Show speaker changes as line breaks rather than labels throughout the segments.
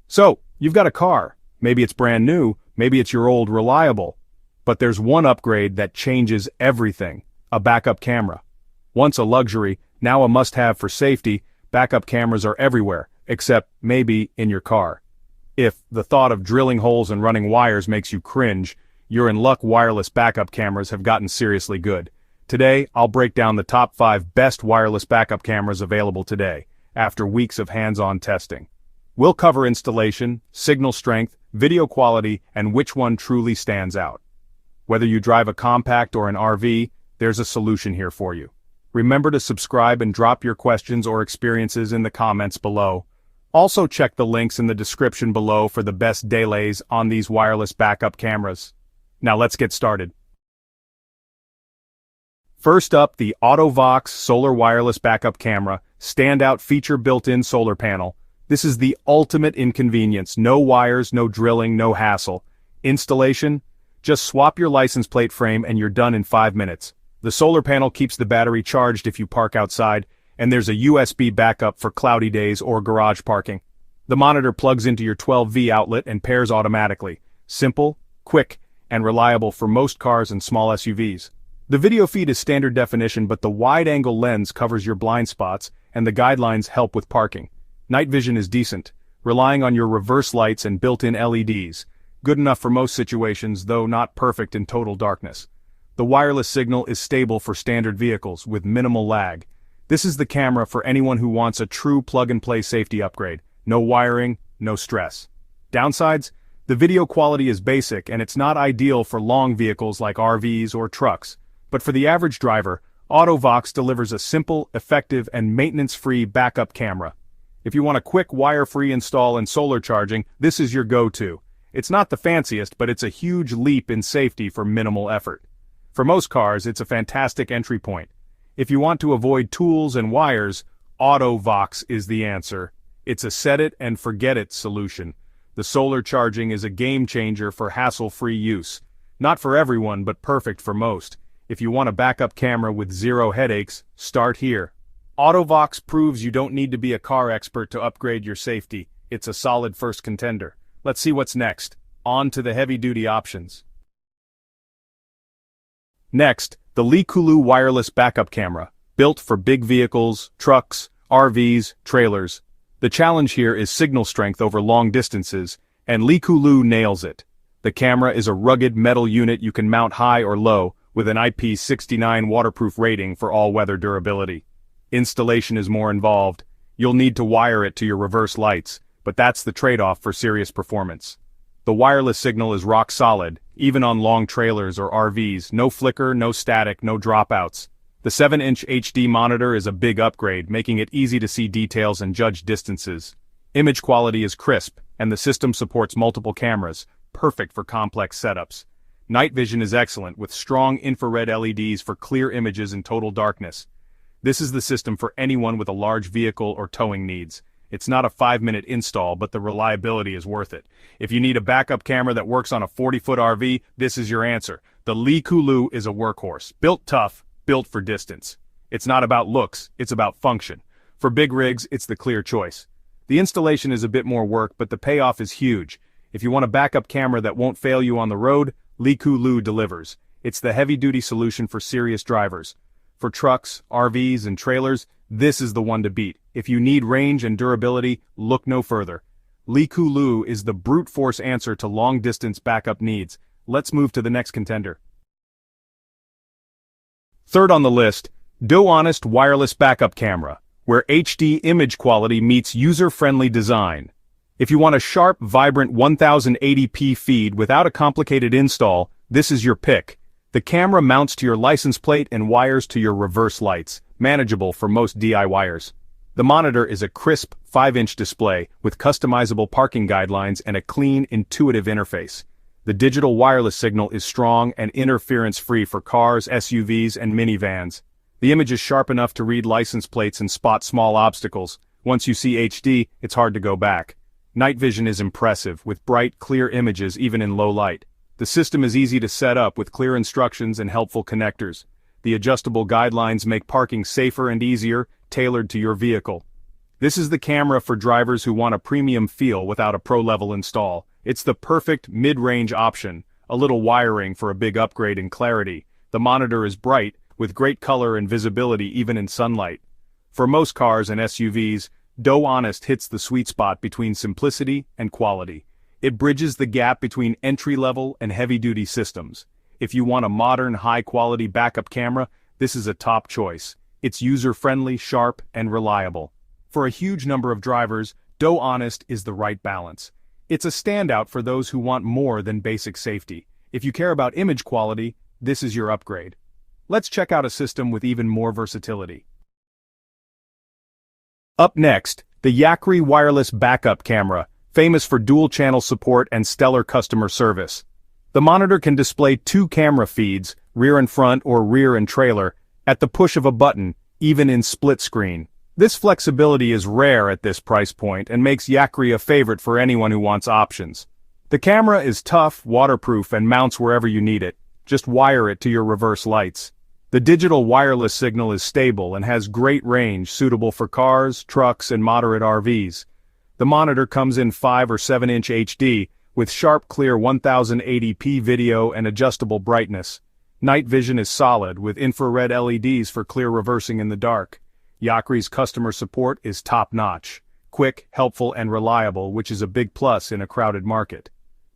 So, you've got a car. Maybe it's brand new, maybe it's your old reliable. But there's one upgrade that changes everything: a backup camera. Once a luxury, now a must-have for safety. Backup cameras are everywhere, except maybe in your car. If the thought of drilling holes and running wires makes you cringe, you're in luck. Wireless backup cameras have gotten seriously good. Today, I'll break down the top 5 best wireless backup cameras available today, after weeks of hands-on testing. We'll cover installation, signal strength, video quality, and which one truly stands out. Whether you drive a compact or an RV, there's a solution here for you. Remember to subscribe and drop your questions or experiences in the comments below. Also check the links in the description below for the best delays on these wireless backup cameras. Now let's get started. First up, the AUTO-VOX solar wireless backup camera, standout feature: built-in solar panel. This is the ultimate inconvenience. No wires, no drilling, no hassle. Installation? Just swap your license plate frame and you're done in 5 minutes. The solar panel keeps the battery charged if you park outside, and there's a USB backup for cloudy days or garage parking. The monitor plugs into your 12V outlet and pairs automatically. Simple, quick, and reliable for most cars and small SUVs. The video feed is standard definition, but the wide-angle lens covers your blind spots, and the guidelines help with parking. Night vision is decent, relying on your reverse lights and built-in LEDs. Good enough for most situations, though not perfect in total darkness. The wireless signal is stable for standard vehicles, with minimal lag. This is the camera for anyone who wants a true plug-and-play safety upgrade. No wiring, no stress. Downsides? The video quality is basic, and it's not ideal for long vehicles like RVs or trucks. But for the average driver, AUTO-VOX delivers a simple, effective, and maintenance-free backup camera. If you want a quick wire-free install and solar charging, this is your go-to. It's not the fanciest, but it's a huge leap in safety for minimal effort. For most cars, it's a fantastic entry point. If you want to avoid tools and wires, AUTO-VOX is the answer. It's a set-it-and-forget-it solution. The solar charging is a game-changer for hassle-free use. Not for everyone, but perfect for most. If you want a backup camera with zero headaches, start here. AUTO-VOX proves you don't need to be a car expert to upgrade your safety. It's a solid first contender. Let's see what's next. On to the heavy-duty options. Next, the LeeKooLuu wireless backup camera, built for big vehicles, trucks, RVs, trailers. The challenge here is signal strength over long distances, and LeeKooLuu nails it. The camera is a rugged metal unit you can mount high or low, with an IP69 waterproof rating for all-weather durability. Installation is more involved. You'll need to wire it to your reverse lights, but that's the trade-off for serious performance. The wireless signal is rock solid, even on long trailers or RVs. No flicker, no static, no dropouts. The 7-inch HD monitor is a big upgrade, making it easy to see details and judge distances. Image quality is crisp, and the system supports multiple cameras, perfect for complex setups. Night vision is excellent, with strong infrared LEDs for clear images in total darkness. This is the system for anyone with a large vehicle or towing needs. It's not a 5-minute install, but the reliability is worth it. If you need a backup camera that works on a 40-foot RV, this is your answer. The LeeKooLuu is a workhorse, built tough, built for distance. It's not about looks, it's about function. For big rigs, it's the clear choice. The installation is a bit more work, but the payoff is huge. If you want a backup camera that won't fail you on the road, LeeKooLuu delivers. It's the heavy-duty solution for serious drivers. For trucks, RVs, and trailers, this is the one to beat. If you need range and durability, look no further. LeeKooLuu is the brute force answer to long-distance backup needs. Let's move to the next contender. Third on the list, DoHonest wireless backup camera, where HD image quality meets user-friendly design. If you want a sharp, vibrant 1080p feed without a complicated install, this is your pick. The camera mounts to your license plate and wires to your reverse lights, manageable for most DIYers. The monitor is a crisp 5-inch display with customizable parking guidelines and a clean, intuitive interface. The digital wireless signal is strong and interference-free for cars, SUVs, and minivans. The image is sharp enough to read license plates and spot small obstacles. Once you see HD, it's hard to go back. Night vision is impressive, with bright, clear images even in low light. The system is easy to set up with clear instructions and helpful connectors. The adjustable guidelines make parking safer and easier, tailored to your vehicle. This is the camera for drivers who want a premium feel without a pro-level install. It's the perfect mid-range option, a little wiring for a big upgrade in clarity. The monitor is bright, with great color and visibility even in sunlight. For most cars and SUVs, DoHonest hits the sweet spot between simplicity and quality. It bridges the gap between entry-level and heavy-duty systems. If you want a modern, high-quality backup camera, this is a top choice. It's user-friendly, sharp, and reliable. For a huge number of drivers, DoHonest is the right balance. It's a standout for those who want more than basic safety. If you care about image quality, this is your upgrade. Let's check out a system with even more versatility. Up next, the Yakry wireless backup camera, famous for dual-channel support and stellar customer service. The monitor can display 2 camera feeds, rear and front or rear and trailer, at the push of a button, even in split screen. This flexibility is rare at this price point and makes Yakry a favorite for anyone who wants options. The camera is tough, waterproof, and mounts wherever you need it. Just wire it to your reverse lights. The digital wireless signal is stable and has great range, suitable for cars, trucks, and moderate RVs. The monitor comes in 5 or 7-inch HD, with sharp clear 1080p video and adjustable brightness. Night vision is solid, with infrared LEDs for clear reversing in the dark. Yakry's customer support is top-notch, quick, helpful, and reliable, which is a big plus in a crowded market.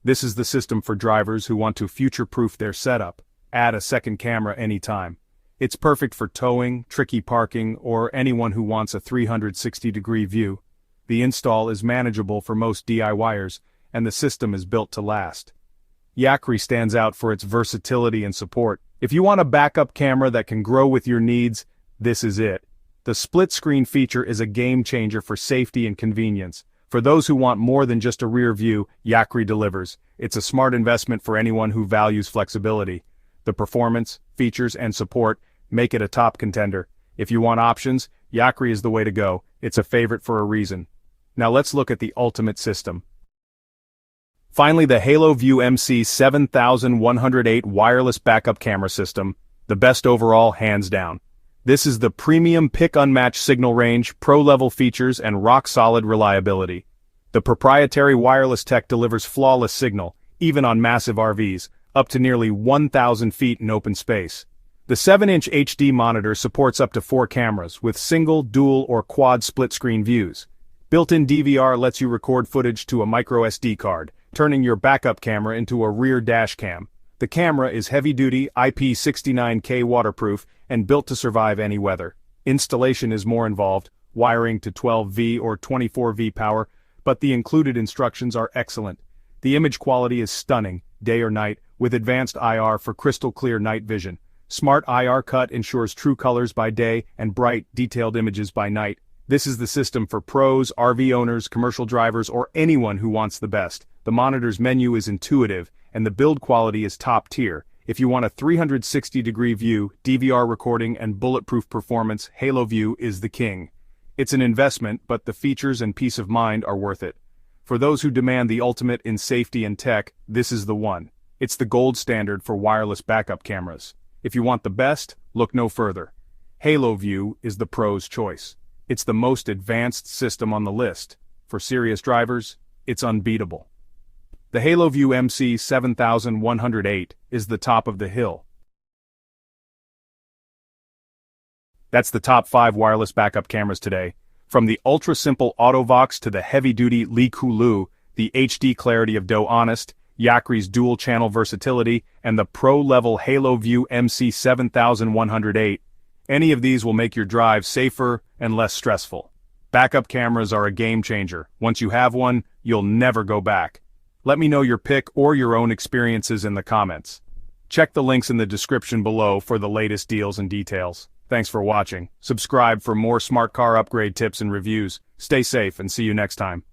This is the system for drivers who want to future-proof their setup. Add a second camera anytime. It's perfect for towing, tricky parking, or anyone who wants a 360-degree view. The install is manageable for most DIYers, and the system is built to last. Yakry stands out for its versatility and support. If you want a backup camera that can grow with your needs, this is it. The split-screen feature is a game-changer for safety and convenience. For those who want more than just a rear view, Yakry delivers. It's a smart investment for anyone who values flexibility. The performance, features, and support make it a top contender. If you want options, Yakry is the way to go. It's a favorite for a reason. Now let's look at the ultimate system. Finally, the Haloview MC7108 wireless backup camera system, the best overall, hands down. This is the premium pick-unmatched signal range, pro-level features, and rock-solid reliability. The proprietary wireless tech delivers flawless signal, even on massive RVs, up to nearly 1,000 feet in open space. The 7-inch HD monitor supports up to 4 cameras, with single, dual, or quad split-screen views. Built-in DVR lets you record footage to a micro SD card, turning your backup camera into a rear dash cam. The camera is heavy-duty, IP69K waterproof, and built to survive any weather. Installation is more involved, wiring to 12V or 24V power, but the included instructions are excellent. The image quality is stunning, day or night, with advanced IR for crystal-clear night vision. Smart IR cut ensures true colors by day and bright, detailed images by night. This is the system for pros, RV owners, commercial drivers, or anyone who wants the best. The monitor's menu is intuitive, and the build quality is top tier. If you want a 360-degree view, DVR recording, and bulletproof performance, Haloview is the king. It's an investment, but the features and peace of mind are worth it. For those who demand the ultimate in safety and tech, this is the one. It's the gold standard for wireless backup cameras. If you want the best, look no further. Haloview is the pro's choice. It's the most advanced system on the list. For serious drivers, it's unbeatable. The Haloview MC7108 is the top of the hill. That's the top 5 wireless backup cameras today. From the ultra-simple AUTO-VOX to the heavy-duty LeeKooLuu, the HD clarity of DoHonest, Yakry's dual-channel versatility, and the pro-level Haloview MC7108, any of these will make your drive safer and less stressful. Backup cameras are a game-changer. Once you have one, you'll never go back. Let me know your pick or your own experiences in the comments. Check the links in the description below for the latest deals and details. Thanks for watching. Subscribe for more smart car upgrade tips and reviews. Stay safe and see you next time.